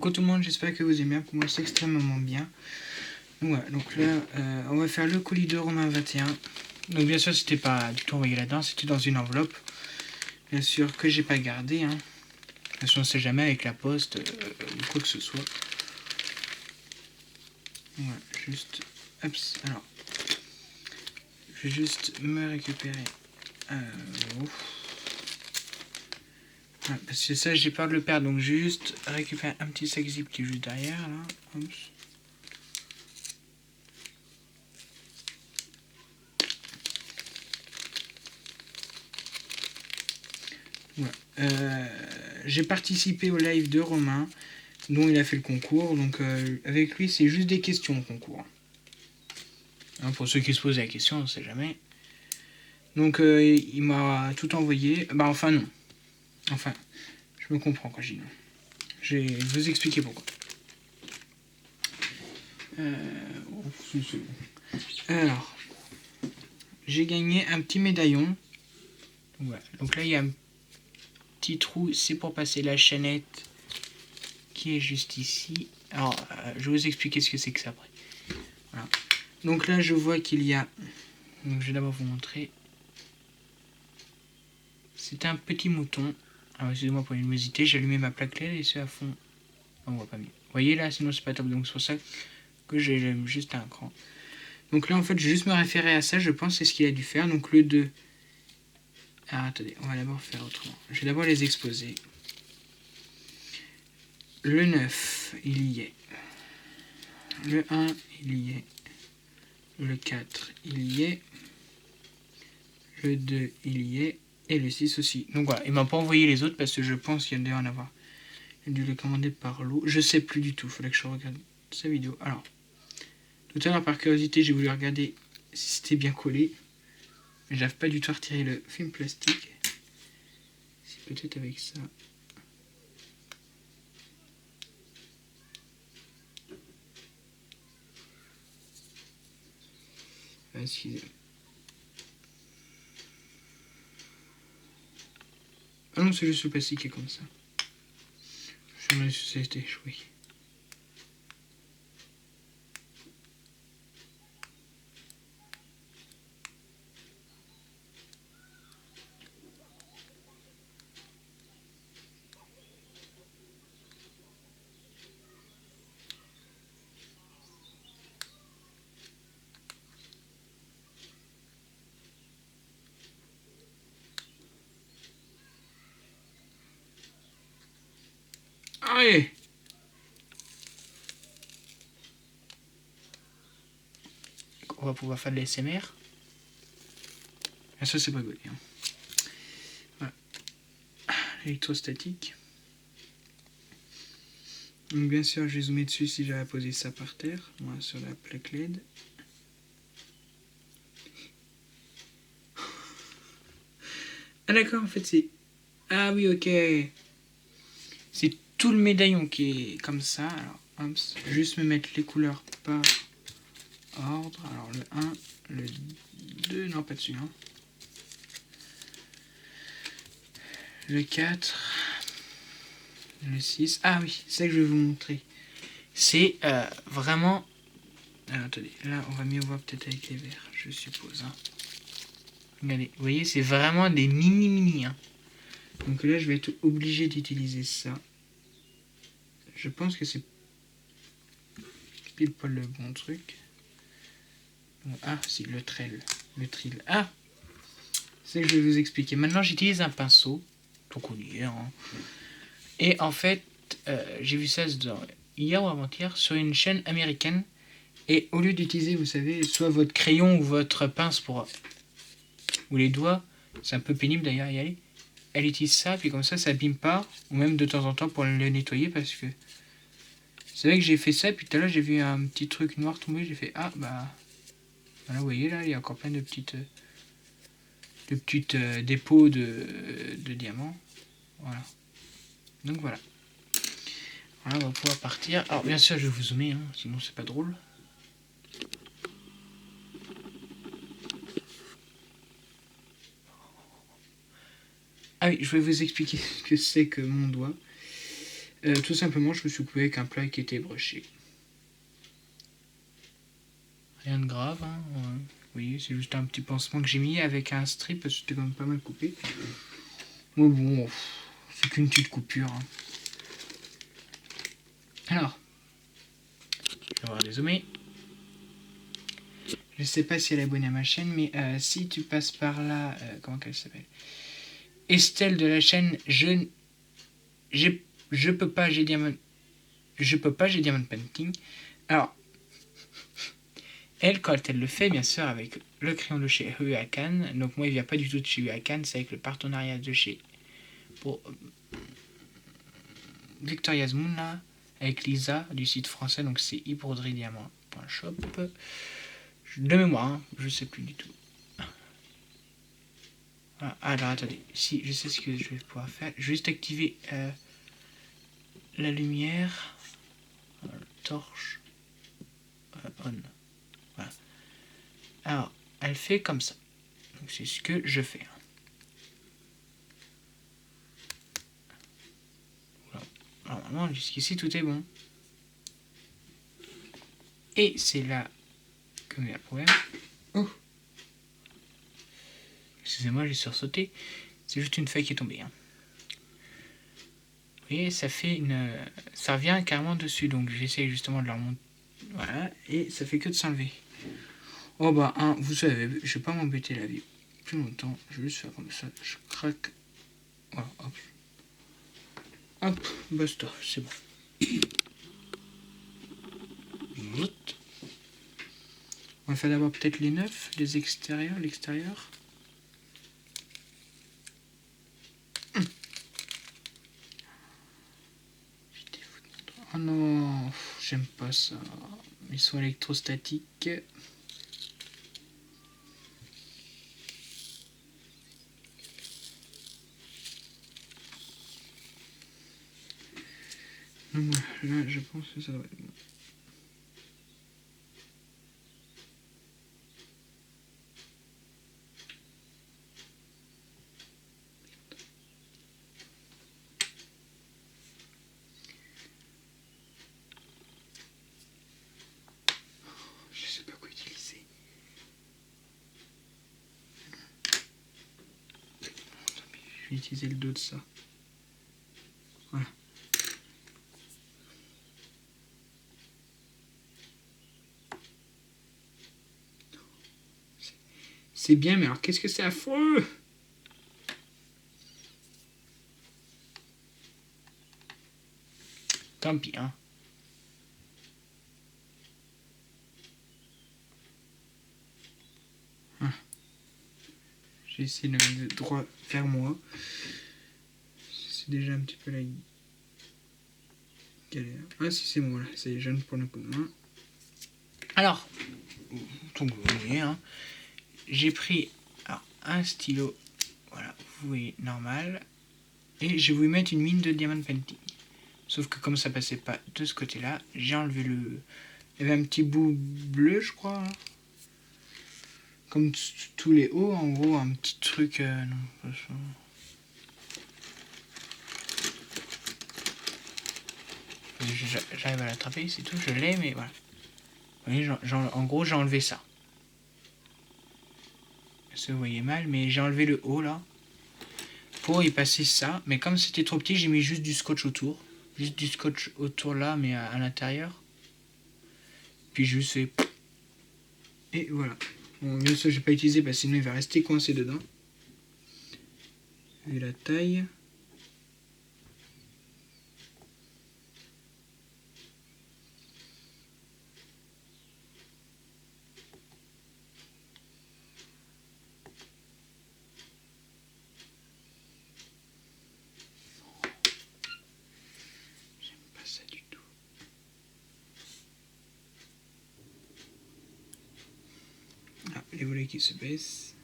Coucou tout le monde, j'espère que vous allez bien. Pour moi, c'est extrêmement bien. Ouais, donc là, on va faire le colis de Romain 21. Donc bien sûr, c'était pas du tout envoyé là-dedans, c'était dans une enveloppe. Bien sûr que j'ai pas gardé. Hein. Parce qu'on sait jamais avec la poste ou quoi que ce soit. Ouais, juste... Hop, alors... Je vais juste me récupérer. Ouais, parce que ça, j'ai peur de le perdre. Donc juste récupérer un petit sac zip qui est juste derrière, là. Hop. Ouais. J'ai participé au live de Romain, dont il a fait le concours. Donc avec lui, c'est juste des questions au concours. Hein, pour ceux qui se posent la question, on ne sait jamais. Donc il m'a tout envoyé. Bah enfin non. Enfin, je me comprends quand je dis non. Je vais vous expliquer pourquoi. Alors, j'ai gagné un petit médaillon. Ouais. Donc là, il y a un petit trou, c'est pour passer la chaînette qui est juste ici. Alors, je vais vous expliquer ce que c'est que ça après. Voilà. Donc là, je vois qu'il y a... Donc je vais d'abord vous montrer. C'est un petit mouton. Alors excusez-moi pour l'humidité, j'ai allumé ma plaque LED et c'est à fond. On voit pas mieux. Vous voyez là, sinon c'est pas top. Donc c'est pour ça que j'ai juste un cran. Donc là, en fait, je vais juste me référer à ça. Je pense que c'est ce qu'il a dû faire. Donc le 2. Alors attendez, on va d'abord faire autrement. Je vais d'abord les exposer. Le 9, il y est. Le 1, il y est. Le 4, il y est. Le 2, il y est. Et le 6 aussi. Donc voilà, il m'a pas envoyé les autres parce que je pense qu'il y a dû en avoir. Il a dû les commander par lot. Je sais plus du tout, il faudrait que je regarde sa vidéo. Alors, tout à l'heure par curiosité, j'ai voulu regarder si c'était bien collé. Mais j'arrive pas du tout à retirer le film plastique. C'est peut-être avec ça. Excusez-moi. Ah non, c'est juste le plastique qui est comme ça. Je me suis laissé échouer. Allez! On va pouvoir faire de l'ASMR. Ah, ça, c'est pas gaulé. Hein. Voilà. Électrostatique. Donc, bien sûr, je vais zoomer dessus si j'avais posé ça par terre. Voilà, sur la plaque LED. Ah, d'accord, en fait, c'est. Ah, oui, ok. C'est tout le médaillon qui est comme ça. Alors, hop, juste me mettre les couleurs par ordre. Alors, le 1, le 2, non, pas dessus. Hein. Le 4, le 6. Ah oui, c'est ça que je vais vous montrer. C'est vraiment... Alors, attendez, là, on va mieux voir peut-être avec les verres, je suppose. Hein. Regardez, vous voyez, c'est vraiment des mini. Hein. Donc là, je vais être obligé d'utiliser ça. Je pense que c'est pile poil le bon truc. Bon, ah, si, le trill. Ah, c'est ce que je vais vous expliquer. Maintenant, j'utilise un pinceau, tout connu. Hein. Et en fait, j'ai vu ça hier ou avant-hier sur une chaîne américaine. Et au lieu d'utiliser, vous savez, soit votre crayon ou votre pince pour... ou les doigts, c'est un peu pénible d'ailleurs y aller. Elle utilise ça, puis comme ça abîme pas. Ou même de temps en temps pour le nettoyer parce que... C'est vrai que j'ai fait ça, puis tout à l'heure j'ai vu un petit truc noir tomber, j'ai fait ah bah... Voilà, vous voyez là, il y a encore plein de petites dépôts de diamants. Voilà. Donc voilà. Voilà, on va pouvoir partir. Alors bien sûr je vais vous zoomer, hein, sinon c'est pas drôle. Ah oui, je vais vous expliquer ce que c'est que mon doigt. Tout simplement, je me suis coupé avec un plat qui était ébréché. Rien de grave, hein. Oui, c'est juste un petit pansement que j'ai mis avec un strip parce que c'était quand même pas mal coupé. Mais bon, c'est qu'une petite coupure. Hein. Alors, je vais voir dézoomé. Je sais pas si elle est abonnée à ma chaîne, mais si tu passes par là, comment qu'elle s'appelle, Estelle de la chaîne je peux pas, j'ai Diamond Painting. Alors, elle, quand elle le fait, bien sûr, avec le crayon de chez Huacan, donc moi, il vient pas du tout de chez Huacan, c'est avec le partenariat de chez pour Victoria's Moon, là, avec Lisa, du site français, donc c'est ibrodridiamant.shop. De mémoire, hein, je sais plus du tout. Ah, alors, attendez, si, je sais ce que je vais pouvoir faire. Je vais juste activer la lumière, torche, on. Voilà. Alors, elle fait comme ça. Donc, c'est ce que je fais. Voilà. Alors, normalement, jusqu'ici, tout est bon. Et c'est là que il y a un problème. Oh, excusez-moi, j'ai sursauté. C'est juste une feuille qui est tombée. Hein. Vous voyez, ça fait une. Ça revient carrément dessus. Donc, j'essaye justement de la remonter. Voilà. Et ça fait que de s'enlever. Oh bah, hein, vous savez, je vais pas m'embêter la vie plus longtemps. Je vais juste faire comme ça. Je craque. Voilà, hop. Hop, basta, c'est bon. On va faire d'abord peut-être les neufs, les extérieurs, l'extérieur. Oh non, j'aime pas ça. Ils sont électrostatiques. Donc là, je pense que ça doit être bon. Je sais pas quoi utiliser. Je vais utiliser le dos de ça. Voilà. C'est bien, mais alors qu'est-ce que c'est affreux! Tant pis, hein. J'ai essayé de le mettre droit vers moi. C'est déjà un petit peu la galère. Ah si, c'est bon, là. C'est jeune pour le coup de main. Alors, donc vous voyez, hein, j'ai pris alors, un stylo, voilà, vous voyez, normal, et je vais vous mettre une mine de Diamond Painting. Sauf que comme ça passait pas de ce côté-là, j'ai enlevé le... Il y avait un petit bout bleu, je crois, hein. Comme tous les hauts, en gros, un petit truc... non, pas ça. J'arrive à l'attraper, c'est tout, je l'ai, mais voilà. Vous voyez, en gros, j'ai enlevé ça. Ça, vous voyez mal, mais j'ai enlevé le haut, là, pour y passer ça. Mais comme c'était trop petit, j'ai mis juste du scotch autour. Juste du scotch autour, là, mais à l'intérieur. Puis juste fait... Et voilà. Bon, bien sûr, je vais pas utiliser parce que sinon il va rester coincé dedans. Vu la taille. Pas ça du tout. Ah, les volets qui se baissent.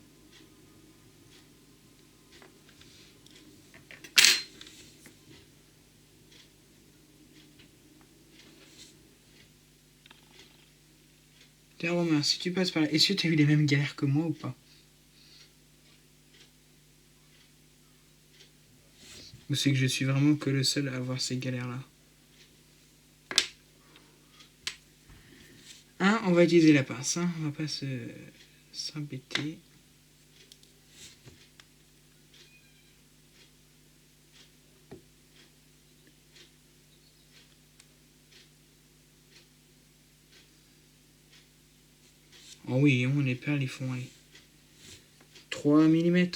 Tiens Romain, si tu passes par là, est-ce que tu as eu les mêmes galères que moi ou pas? Ou c'est que je suis vraiment que le seul à avoir ces galères-là? Hein, on va utiliser la pince, hein. On va pas s'embêter. Oh oui, les perles, ils font 3 mm.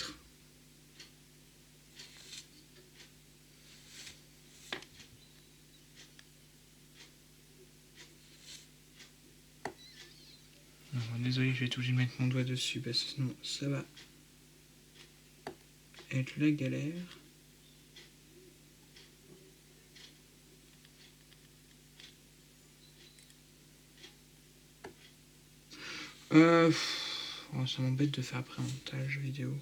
Désolé, je vais être obligé de mettre mon doigt dessus parce que sinon ça va être la galère. Ça m'embête de faire après un montage vidéo.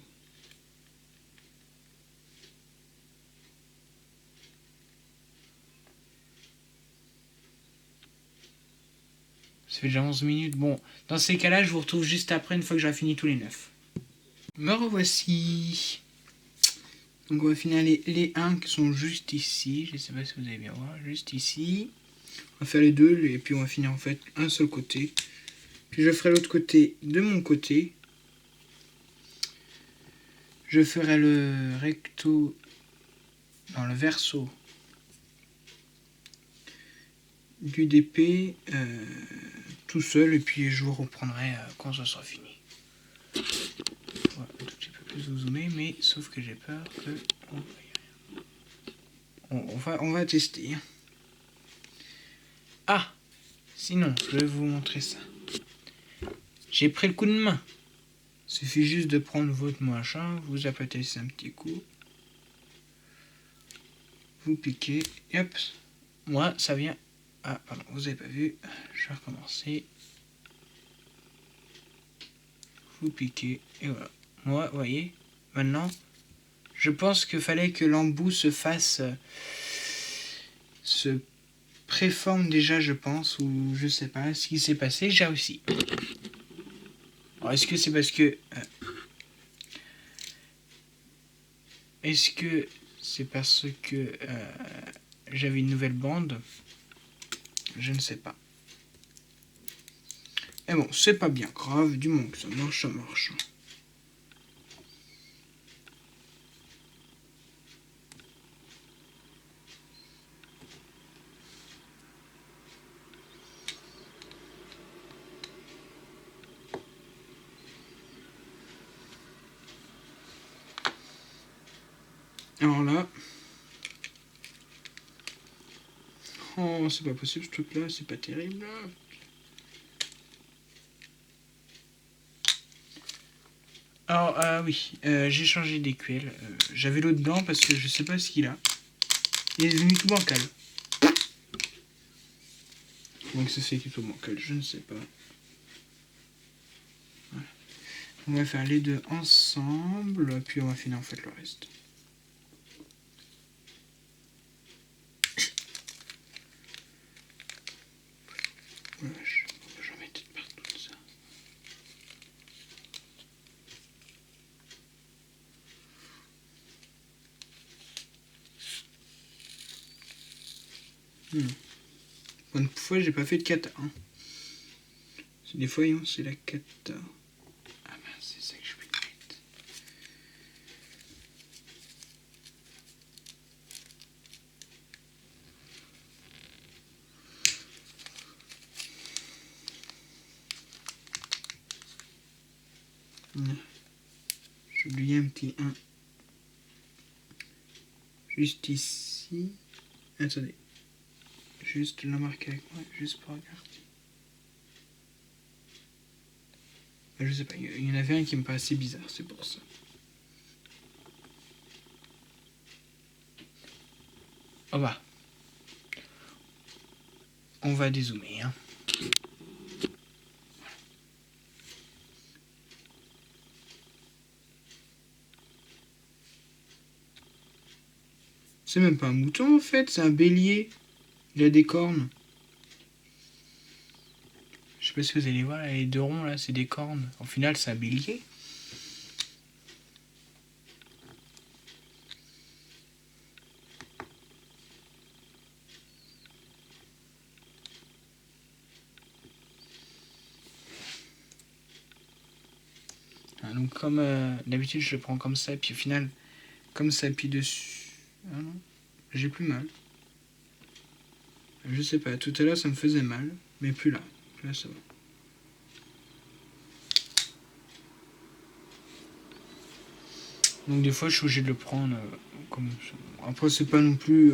Ça fait déjà 11 minutes. Bon, dans ces cas-là, je vous retrouve juste après, une fois que j'aurai fini tous les 9. Me revoici. Donc on va finir les 1 qui sont juste ici. Je ne sais pas si vous allez bien voir. Juste ici. On va faire les deux et puis on va finir en fait un seul côté. Puis je ferai l'autre côté de mon côté. Je ferai le recto dans le verso du DP tout seul et puis je vous reprendrai quand ça sera fini. Voilà, un tout petit peu plus zoomer, mais sauf que j'ai peur que on va tester. Ah, sinon je vais vous montrer ça. J'ai pris le coup de main. Il suffit juste de prendre votre machin, vous aplatissez un petit coup, vous piquez, et hop. Moi, ça vient. Ah, pardon, vous avez pas vu. Je vais recommencer. Vous piquez, et voilà. Moi, vous voyez, maintenant, je pense qu'il fallait que l'embout se fasse. Se préforme déjà, je pense, ou je sais pas ce qui s'est passé. J'ai réussi. Alors, est-ce que c'est parce que. Est-ce que c'est parce que j'avais une nouvelle bande? Je ne sais pas. Et bon, c'est pas bien grave, du moment que ça marche, ça marche. Alors là... Oh, c'est pas possible ce truc-là, c'est pas terrible. Alors, oui, j'ai changé d'écuelle. J'avais l'eau dedans parce que je sais pas ce qu'il a. Il est devenu tout bancal. Donc ça c'est tout bancal, je ne sais pas. Voilà. On va faire les deux ensemble, puis on va finir en fait le reste. Voilà, je vais mettre partout ça. Bonne fois, j'ai pas fait de kata. Hein. Des fois, c'est la kata. Ah ben, c'est ça que je vais mettre. J'ai oublié un petit 1. Juste ici. Attendez. Juste la marquer avec moi, juste pour regarder. Je sais pas, il y en avait un qui me paraissait bizarre, c'est pour ça. Oh bah. On va dézoomer, hein. C'est même pas un mouton en fait, c'est un bélier. Il a des cornes. Je sais pas si vous allez voir, les deux ronds là, c'est des cornes. Au final, c'est un bélier. donc comme d'habitude je le prends comme ça, et puis au final, comme ça appuie dessus, ah non, j'ai plus mal. Je sais pas, tout à l'heure ça me faisait mal, mais plus là. Là ça va. Donc des fois je suis obligé de le prendre comme ça. Après c'est pas non plus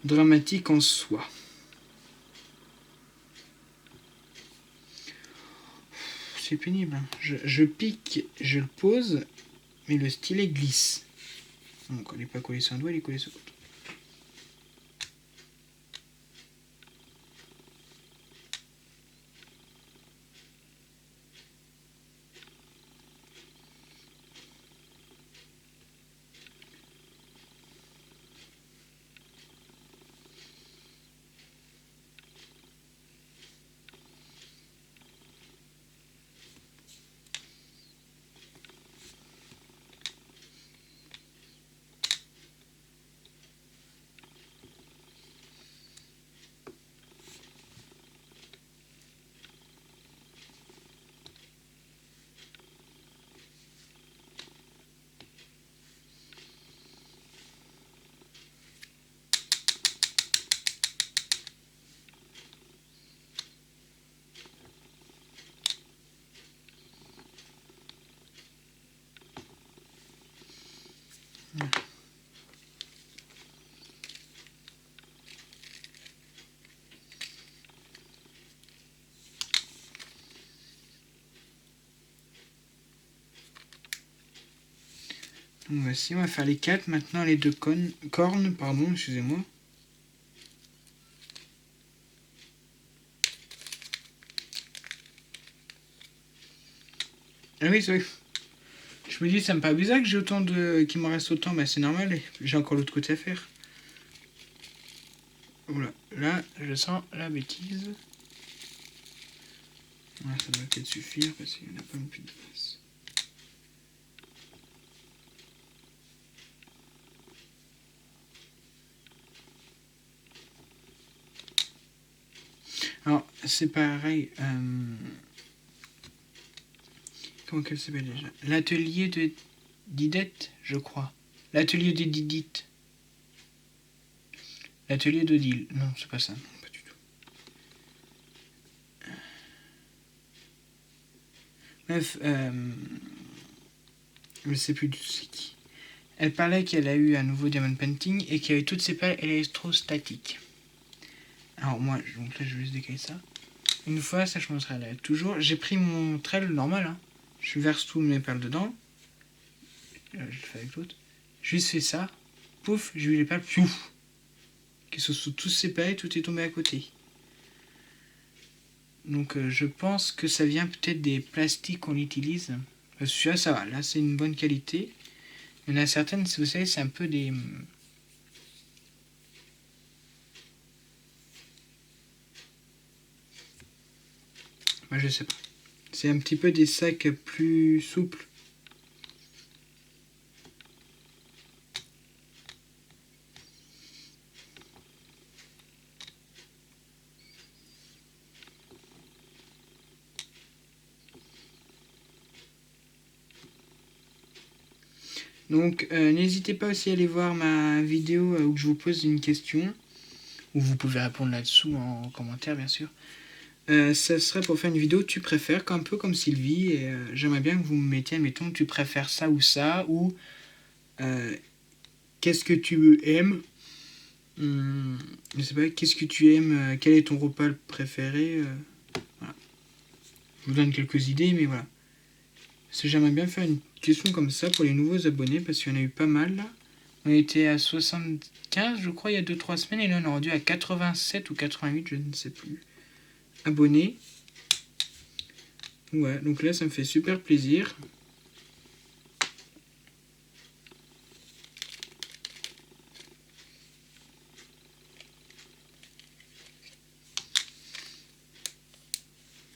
dramatique en soi. C'est pénible. Hein. Je pique, je le pose, mais le stylet glisse. Donc il n'est pas collé sur un doigt, il est collé sur l'autre. Donc voici, on va faire les 4, maintenant les 2 cornes, pardon, excusez-moi. Ah oui, c'est vrai. Je me dis, ça me paraît bizarre que j'ai autant de... qu'il m'en reste autant, bah c'est normal, j'ai encore l'autre côté à faire. Voilà, là, je sens la bêtise. Voilà, ça doit peut-être suffire, parce qu'il n'y en a pas non plus de place. Alors, c'est pareil. Comment qu'elle s'appelle déjà? L'atelier de Didette, je crois. L'atelier de Didite. L'atelier de Dil. Non, c'est pas ça. Non, pas du tout. Bref, je sais plus du tout c'est qui. Elle parlait qu'elle a eu un nouveau diamond painting et qu'avec toutes ses pales électrostatiques. Alors moi, donc là je vais juste décaler ça. Une fois, ça je montrerai là. Toujours, j'ai pris mon trail normal. Hein. Je verse toutes mes perles dedans. Là, je le fais avec l'autre. Je juste fait ça. Pouf, j'ai eu les perles. Pouf. Qui sont sous tous séparés, tout est tombé à côté. Donc je pense que ça vient peut-être des plastiques qu'on utilise. Celui-là, ça va. Là, c'est une bonne qualité. Il y en a certaines, vous savez, c'est un peu des... Moi, je sais pas. C'est un petit peu des sacs plus souples. Donc n'hésitez pas aussi à aller voir ma vidéo où je vous pose une question. Où vous pouvez répondre là-dessous en commentaire bien sûr. Ça serait pour faire une vidéo tu préfères, un peu comme Sylvie. Et j'aimerais bien que vous me mettiez, admettons, tu préfères ça, ou qu'est-ce que tu aimes. Je sais pas, qu'est-ce que tu aimes, quel est ton repas préféré. Voilà. Je vous donne quelques idées, mais voilà. Parce que j'aimerais bien faire une question comme ça pour les nouveaux abonnés, parce qu'il y en a eu pas mal là. On était à 75, je crois, il y a 2-3 semaines, et là on est rendu à 87 ou 88, je ne sais plus. Abonnés. Ouais, donc là ça me fait super plaisir.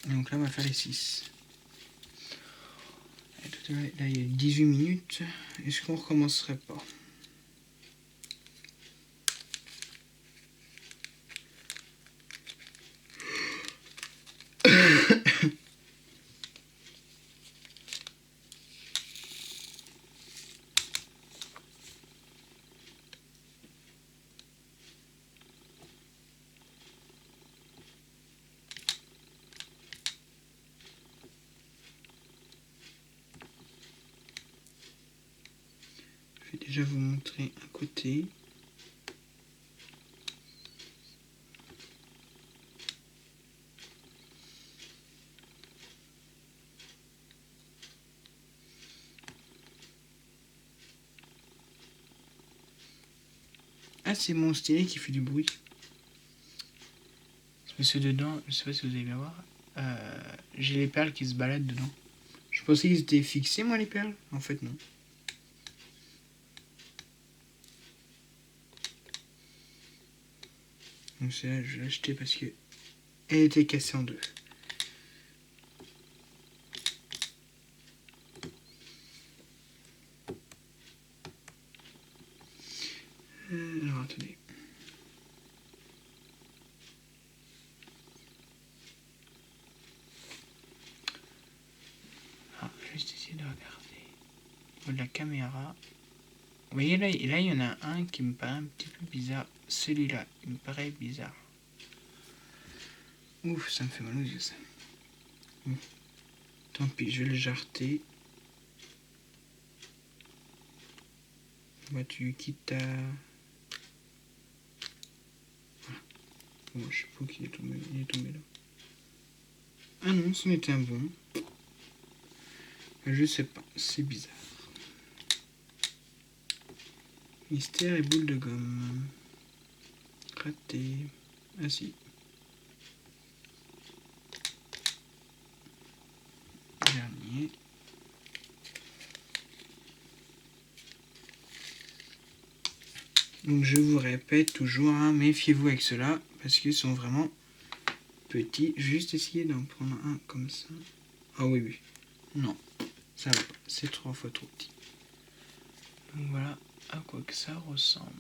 Donc là on va faire les 6. Là il y a 18 minutes. Est-ce qu'on recommencerait pas? déjà vous montrer un côté. Ah, c'est mon stylet qui fait du bruit. Parce que dedans, je sais pas si vous allez bien voir, j'ai les perles qui se baladent dedans. Je pensais qu'ils étaient fixés, moi, les perles. En fait, non. Donc celle-là, je l'ai achetée parce que elle était cassée en deux. Alors, attendez. Ah, juste essayer de regarder. Au niveau de la caméra. Vous voyez, là, il y en a un qui me paraît un petit peu bizarre. Celui-là, il me paraît bizarre. Ouf, ça me fait mal aux yeux, ça. Tant pis, je vais le jarter. Bah, tu quittes ta... Voilà. Bon, je sais pas qui est tombé. Il est tombé là. Ah non, ce n'était un bon. Je sais pas, c'est bizarre. Mystère et boule de gomme. Raté. Ah si. Dernier. Donc je vous répète toujours, hein, méfiez-vous avec cela, parce qu'ils sont vraiment petits. Juste essayer d'en prendre un comme ça. Ah oui, oui. Non, ça va pas. C'est 3 fois trop petit. Donc voilà à quoi que ça ressemble.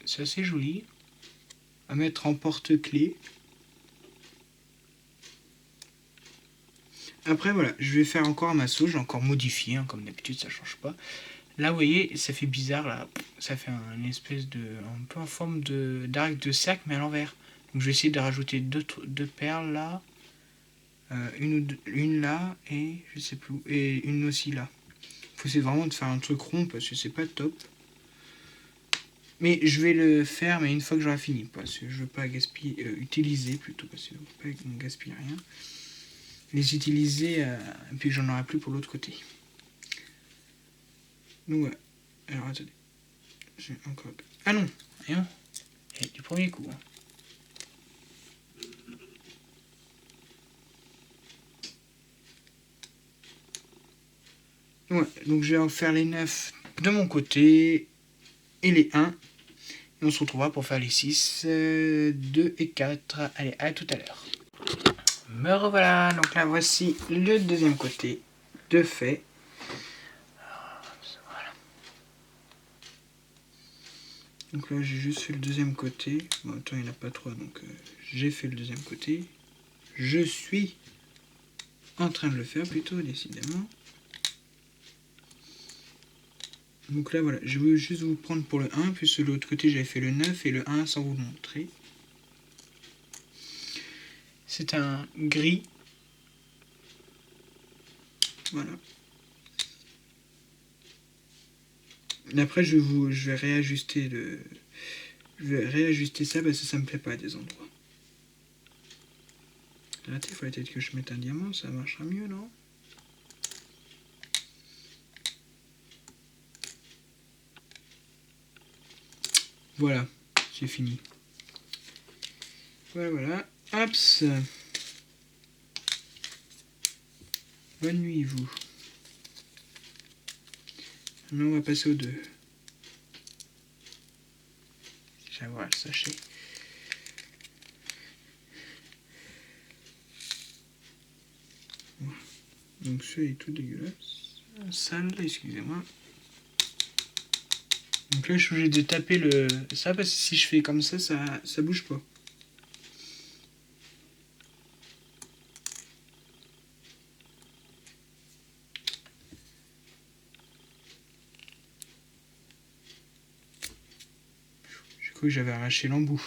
C'est assez joli. À mettre en porte-clés. Après voilà, je vais faire encore ma sauce, j'ai encore modifié, hein, comme d'habitude ça change pas. Là vous voyez, ça fait bizarre là, ça fait une espèce de, un peu en forme d'arc de cercle mais à l'envers. Donc je vais essayer de rajouter deux perles là, une là et je sais plus, et une aussi là. Faut essayer vraiment de faire un truc rond parce que c'est pas top. Mais je vais le faire mais une fois que j'aurai fini parce que je veux pas gaspiller, utiliser plutôt parce que je veux pas gaspiller rien. Les utiliser et puis j'en aurai plus pour l'autre côté. Donc voilà. Alors attendez. J'ai encore... Ah non, rien. Et du premier coup. Hein. Ouais, donc je vais en faire les 9 de mon côté et les 1. Et on se retrouvera pour faire les 6, 2 et 4. Allez, à tout à l'heure. Me revoilà. Donc là, voici le deuxième côté de fait. Voilà. Donc là, j'ai juste fait le deuxième côté. Bon, attends, il n'y en a pas trois, donc j'ai fait le deuxième côté. Je suis en train de le faire plutôt, décidément. Donc là, voilà, je veux juste vous prendre pour le 1, puis de l'autre côté, j'avais fait le 9 et le 1 sans vous le montrer. C'est un gris. Voilà. Et après, je vais réajuster ça parce que ça me plaît pas à des endroits. Là, il faudrait peut-être que je mette un diamant, ça marchera mieux, non? Voilà, c'est fini. Voilà, voilà. Hops. Bonne nuit, vous. Maintenant, on va passer au 2. Je vais avoir le sachet. Voilà. Donc, celui-là est tout dégueulasse. Sale, excusez-moi. Donc là, je suis obligé de taper ça parce que si je fais comme ça bouge pas. J'ai cru que j'avais arraché l'embout.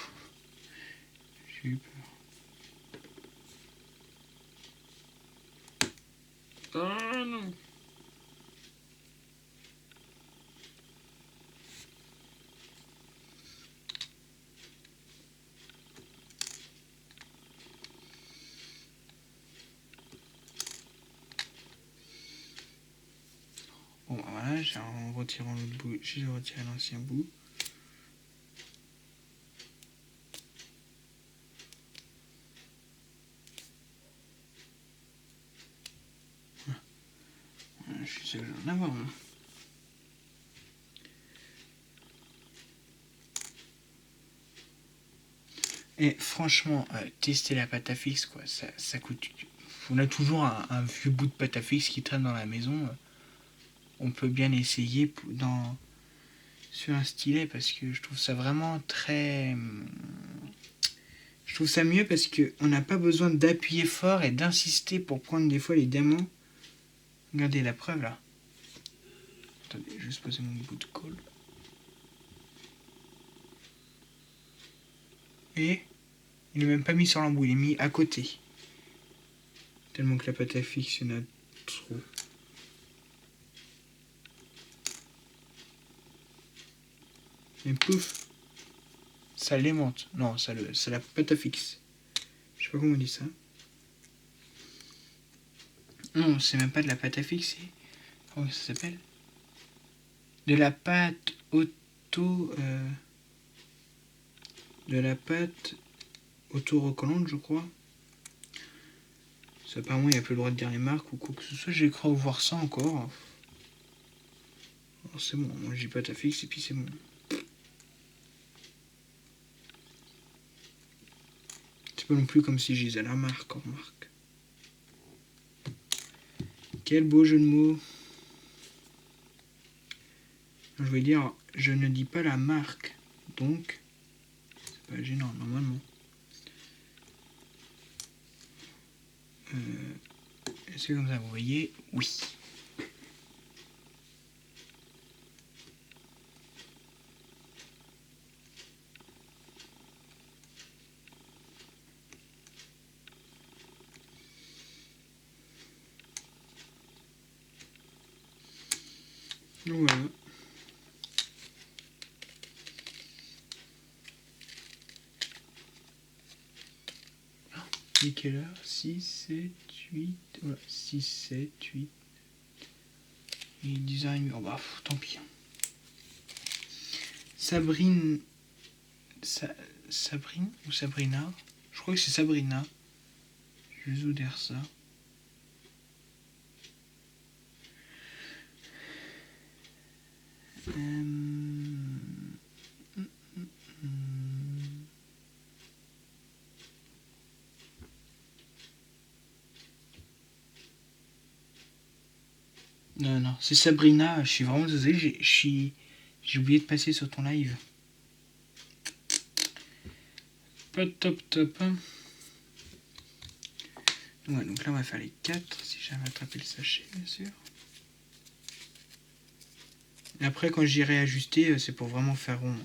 J'ai eu peur. Oh non. j'ai en retirant l'autre bout, j'ai retiré l'ancien bout. Je suis sûr que j'en ai avoir. Hein. Et franchement, tester la pâte à fixe, quoi, ça coûte. On a toujours un vieux bout de pâte à fixe qui traîne dans la maison. On peut bien essayer sur un stylet parce que je trouve ça vraiment très. Je trouve ça mieux parce qu'on n'a pas besoin d'appuyer fort et d'insister pour prendre des fois les diamants. Regardez la preuve là. Attendez, je vais juste poser mon bout de colle. Et il n'est même pas mis sur l'embout, il est mis à côté. Tellement que la pâte à fixe, il y en a trop. Et pouf, ça l'aimente. Non, c'est la pâte à fixe. Je sais pas comment on dit ça. Non, c'est même pas de la pâte à fixe, c'est... Comment ça s'appelle? De la pâte auto... de la pâte auto-recollante, je crois. Ça, apparemment, il n'y a plus le droit de dire les marques ou quoi que ce soit. J'ai cru voir ça encore. Alors, c'est bon, moi j'ai pâte à fixe et puis c'est bon. C'est pas non plus comme si je disais la marque en marque. Quel beau jeu de mots. Je vais dire, je ne dis pas la marque. Donc, c'est pas gênant, normalement. Est-ce que comme ça, vous voyez? Oui. Donc voilà. Il est quelle heure? 6, 7, 8... Voilà, 6, 7, 8... Et 10h30. Oh bah, tant pis. Sabrine... Sabrine ou Sabrina? Je crois que c'est Sabrina. Je vais vous dire ça. Non, non, c'est Sabrina. Je suis vraiment désolé. J'ai oublié de passer sur ton live. Pas top top. Ouais, donc là on va faire les 4 si j'arrive à attraper le sachet, bien sûr. Et après, quand j'irai ajuster, c'est pour vraiment faire rond.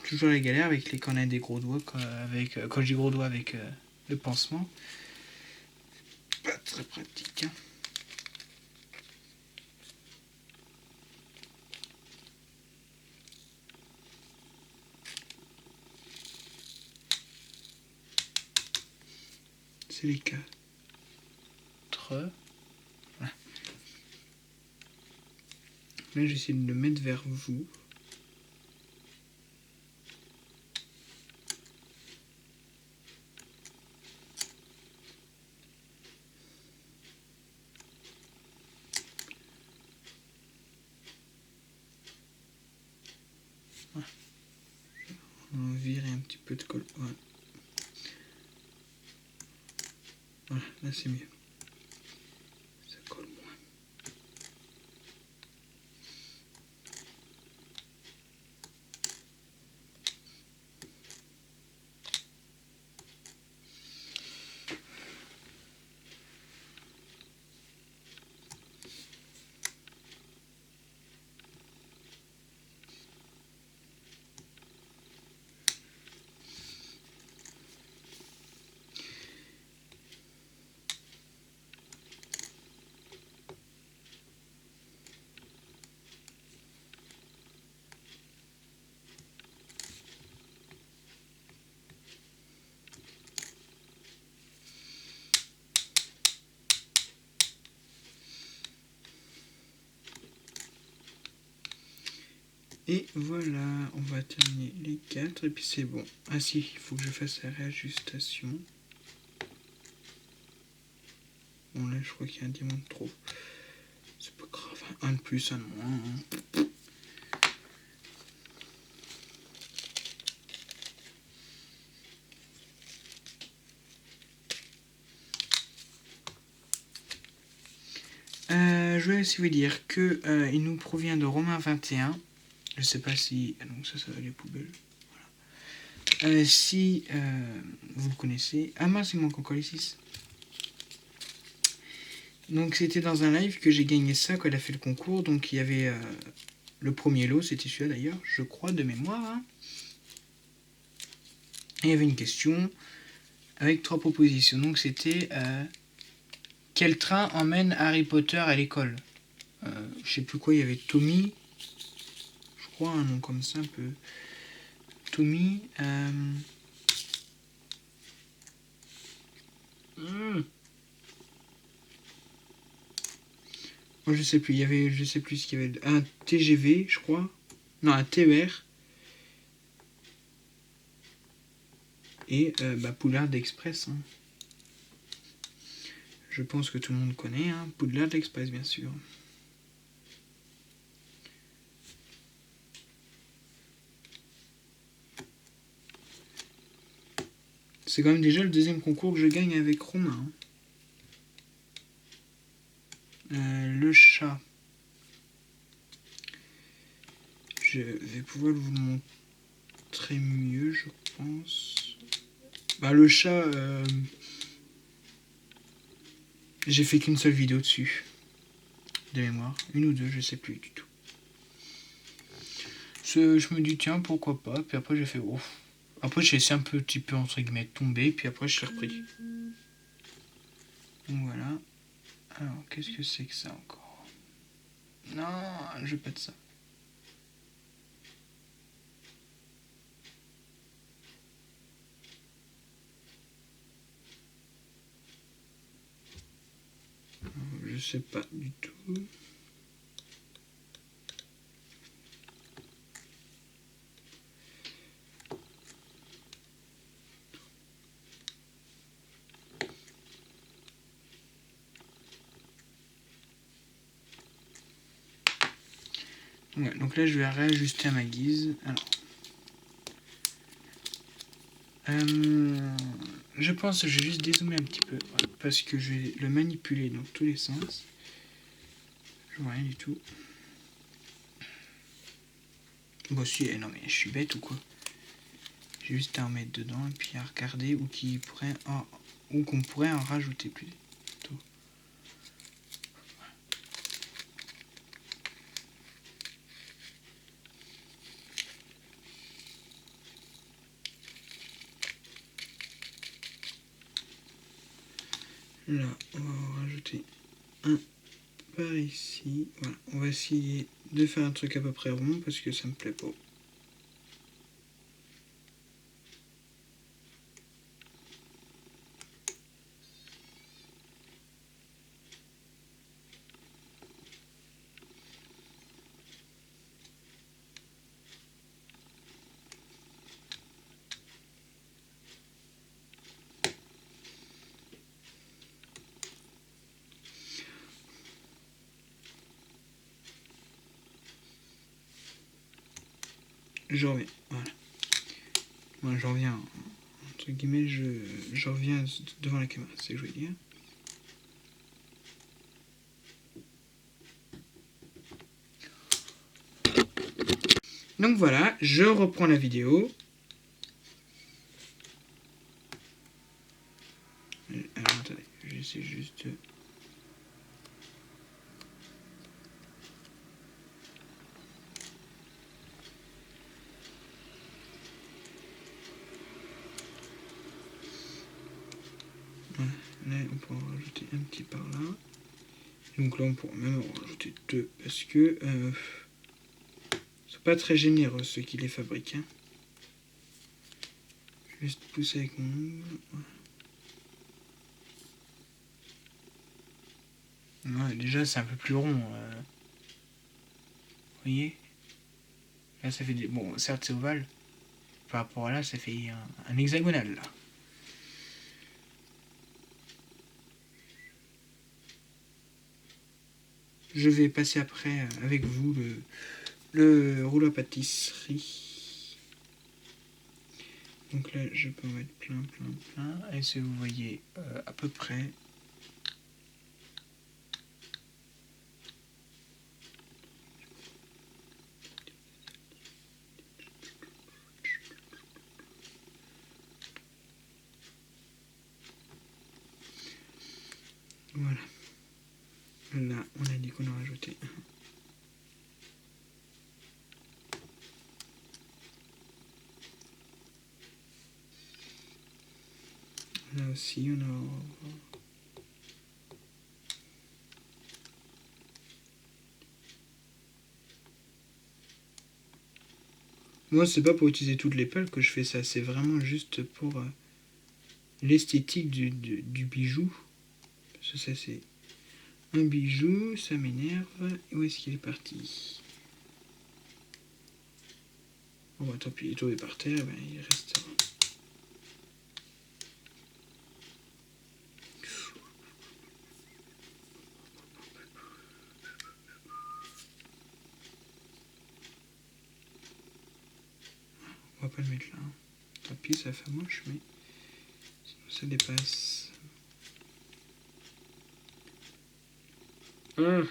Toujours la galère avec les quand on a des gros doigts, quand je dis gros doigts avec le pansement. Pas très pratique. Hein. C'est les 4. Voilà. Là, j'essaie de le mettre vers vous. Voilà. On va virer un petit peu de colle. Voilà, voilà, là c'est mieux. Ça colle moins. Et voilà, on va terminer les 4 et puis c'est bon. Ah si, il faut que je fasse la réajustation. Bon là je crois qu'il y a un diamant de trop. C'est pas grave, un de plus, un de moins. Je vais aussi vous dire que il nous provient de Romains 21. Je sais pas si... Donc ça va les poubelles. Voilà. Si vous le connaissez... Ah mince, il manque encore les 6. Donc c'était dans un live que j'ai gagné ça quand elle a fait le concours. Donc il y avait le premier lot, c'était celui-là d'ailleurs, je crois, de mémoire. Hein. Et il y avait une question avec 3 propositions. Donc c'était quel train emmène Harry Potter à l'école? Je sais plus quoi, il y avait Tommy. Je crois un nom comme ça un peu. Tommy. Moi je sais plus, il y avait, je sais plus ce qu'il y avait. Un TGV, je crois. Non, un TER. Et Poudlard Express. Hein. Je pense que tout le monde connaît, hein. Poudlard Express, bien sûr. C'est quand même déjà le deuxième concours que je gagne avec Romain. Hein. Le chat. Je vais pouvoir vous le montrer mieux, je pense. Le chat, j'ai fait qu'une seule vidéo dessus. De mémoire. Une ou deux, je sais plus du tout. Je me dis, tiens, pourquoi pas. Puis après, j'ai fait, oh. Après, j'ai laissé un petit peu, entre guillemets, tomber. Puis après, je l'ai repris. Donc voilà. Alors, qu'est-ce que c'est que ça encore? Non, je veux pas de ça. Je sais pas du tout. Ouais, donc là je vais réajuster à ma guise. Alors, je pense que je vais juste dézoomer un petit peu parce que je vais le manipuler dans tous les sens. Je vois rien du tout. Bon si, non mais je suis bête ou quoi? J'ai juste à en mettre dedans et puis à regarder où qu'on pourrait en rajouter plus tôt. Là, on va en rajouter un par ici. Voilà, on va essayer de faire un truc à peu près rond parce que ça me plaît pas. Je reviens, voilà. Moi j'en reviens, entre guillemets, je reviens devant la caméra, c'est ce que je veux dire. Donc voilà, je reprends la vidéo. Alors attendez, j'essaie juste de... Voilà, là on peut en rajouter un petit par là. Donc là on pourra même en rajouter deux parce que c'est pas très généreux ceux qui les fabriquent. Hein. Je vais juste pousser avec mon ongle. Voilà. Ouais, déjà c'est un peu plus rond. Vous voyez? Là, ça fait des... Bon, certes, c'est ovale. Par rapport à là, ça fait un hexagonal, là. Je vais passer après avec vous le rouleau à pâtisserie. Donc là, je peux en mettre plein. Et si vous voyez à peu près... Voilà. Là, on a dit qu'on en rajoutait un. Là aussi, on a... Moi, c'est pas pour utiliser toutes les pales que je fais ça. C'est vraiment juste pour l'esthétique du bijou. Parce que ça, c'est un bijou. Ça m'énerve. Où est-ce qu'il est parti? Bon, bah, tant pis, il est tombé par terre. Ben, il reste... On va pas le mettre là. Tant pis, ça fait moche, mais sinon ça dépasse. Je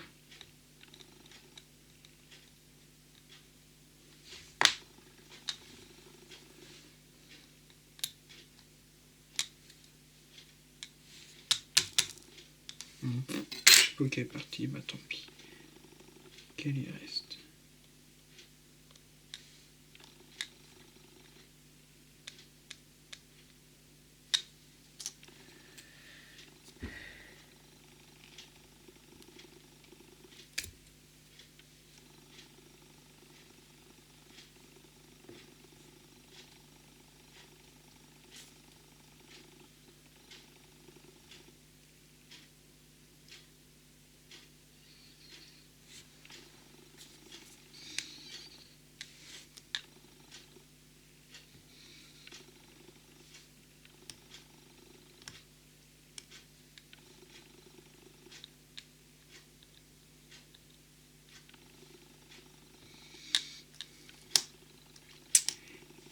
sais pas où qu'elle est partie, bah tant pis. Quel y reste?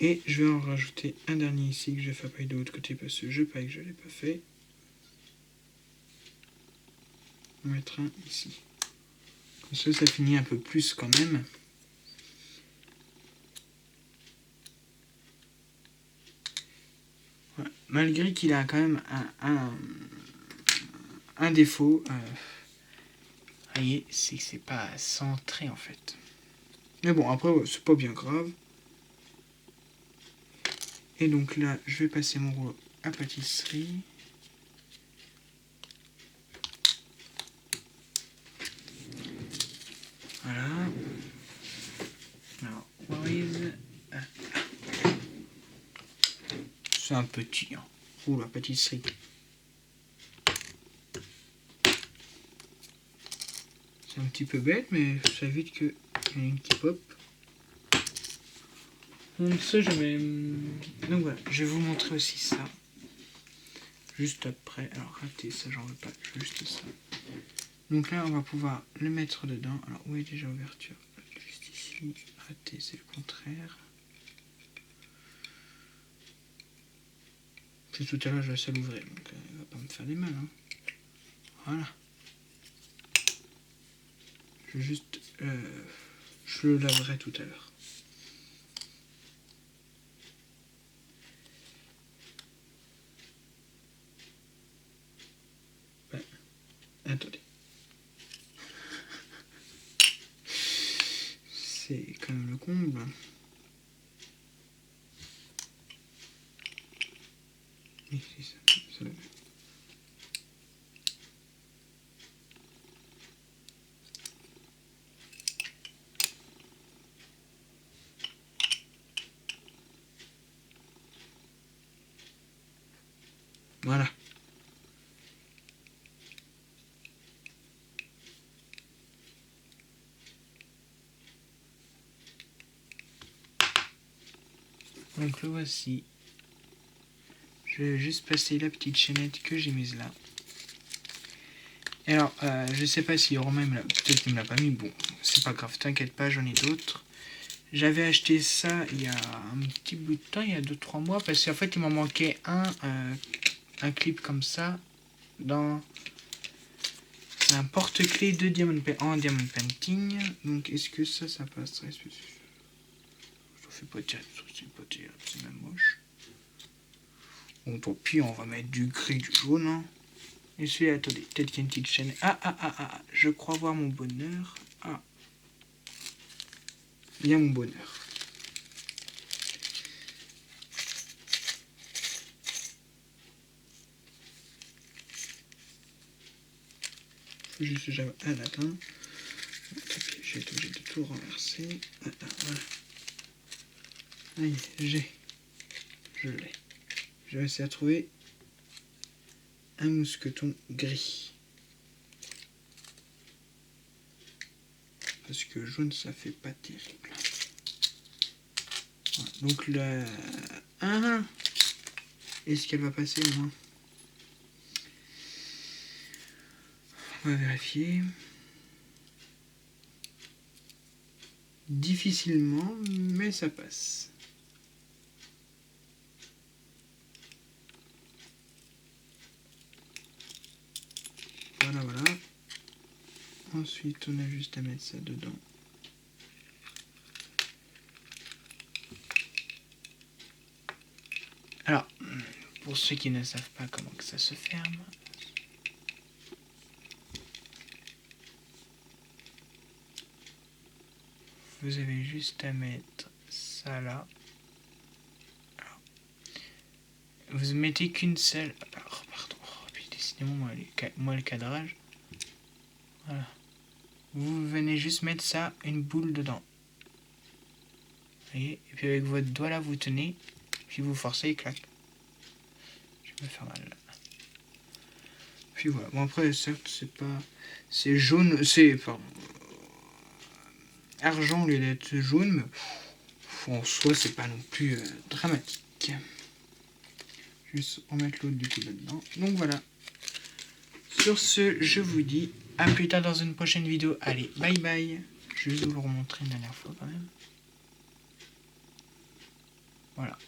Et je vais en rajouter un dernier ici que je vais faire pareil de l'autre côté parce que je paille que je l'ai pas fait. On va mettre un ici. Comme ça finit un peu plus quand même. Voilà. Malgré qu'il a quand même un défaut, voyez, c'est que c'est pas centré en fait. Mais bon, après, c'est pas bien grave. Et donc là, je vais passer mon rouleau à pâtisserie. Voilà. Alors, where is... C'est un petit rouleau à pâtisserie. C'est un petit peu bête, mais ça évite qu'il y en ait une qui pop. On ne sait jamais. Donc voilà, je vais vous montrer aussi ça. Juste après. Alors raté, ça j'en veux pas, je veux juste ça. Donc là, on va pouvoir le mettre dedans. Alors où est déjà l'ouverture? Juste ici. Raté, c'est le contraire. Puis tout à l'heure, je vais ça l'ouvrir, donc il va pas me faire des mal. Hein. Voilà. Je vais juste... je le laverai tout à l'heure. Ouais. Attendez. C'est quand même le comble. Ici, ça va. Voilà. Donc le voici. Je vais juste passer la petite chaînette que j'ai mise là. Et alors, je sais pas si Romain peut-être qu'il me l'a pas mis. Bon, c'est pas grave, t'inquiète pas, j'en ai d'autres. J'avais acheté ça il y a un petit bout de temps, il y a 2-3 mois, parce qu'en fait il m'en manquait un clip comme ça dans un porte-clés de en diamond painting. Donc est-ce que ça passerait? Je fais pas tirer, c'est même moche. Bon, tant pis, on va mettre du gris, du jaune. Hein. Et celui-là, attendez, peut-être qu'il y a une petite chaîne. Ah, je crois voir mon bonheur. Ah, il y a mon bonheur. Faut juste jamais un latin. J'ai été obligé de tout renverser. Voilà. Allez, je l'ai. Je vais essayer de trouver un mousqueton gris. Parce que jaune, ça fait pas terrible. Voilà. Donc là... Est-ce qu'elle va passer au moins? On va vérifier. Difficilement, mais ça passe. Voilà. Ensuite, on a juste à mettre ça dedans. Alors, pour ceux qui ne savent pas comment que ça se ferme, vous avez juste à mettre ça là. Alors, vous mettez qu'une seule... Alors, pardon. Puis décidément, moi le cadrage. Voilà. Vous venez juste mettre ça, une boule dedans. Vous voyez? Et puis avec votre doigt là, vous tenez. Puis vous forcez, il claque. Je vais me faire mal là. Puis voilà. Bon après, certes, c'est pas... C'est jaune... C'est... Pardon. Argent au lieu d'être jaune, mais en soi, c'est pas non plus dramatique. Juste remettre l'autre du coup là-dedans. Donc voilà. Sur ce, je vous dis à plus tard dans une prochaine vidéo. Allez, bye bye. Je vais vous le remontrer une dernière fois quand même. Voilà.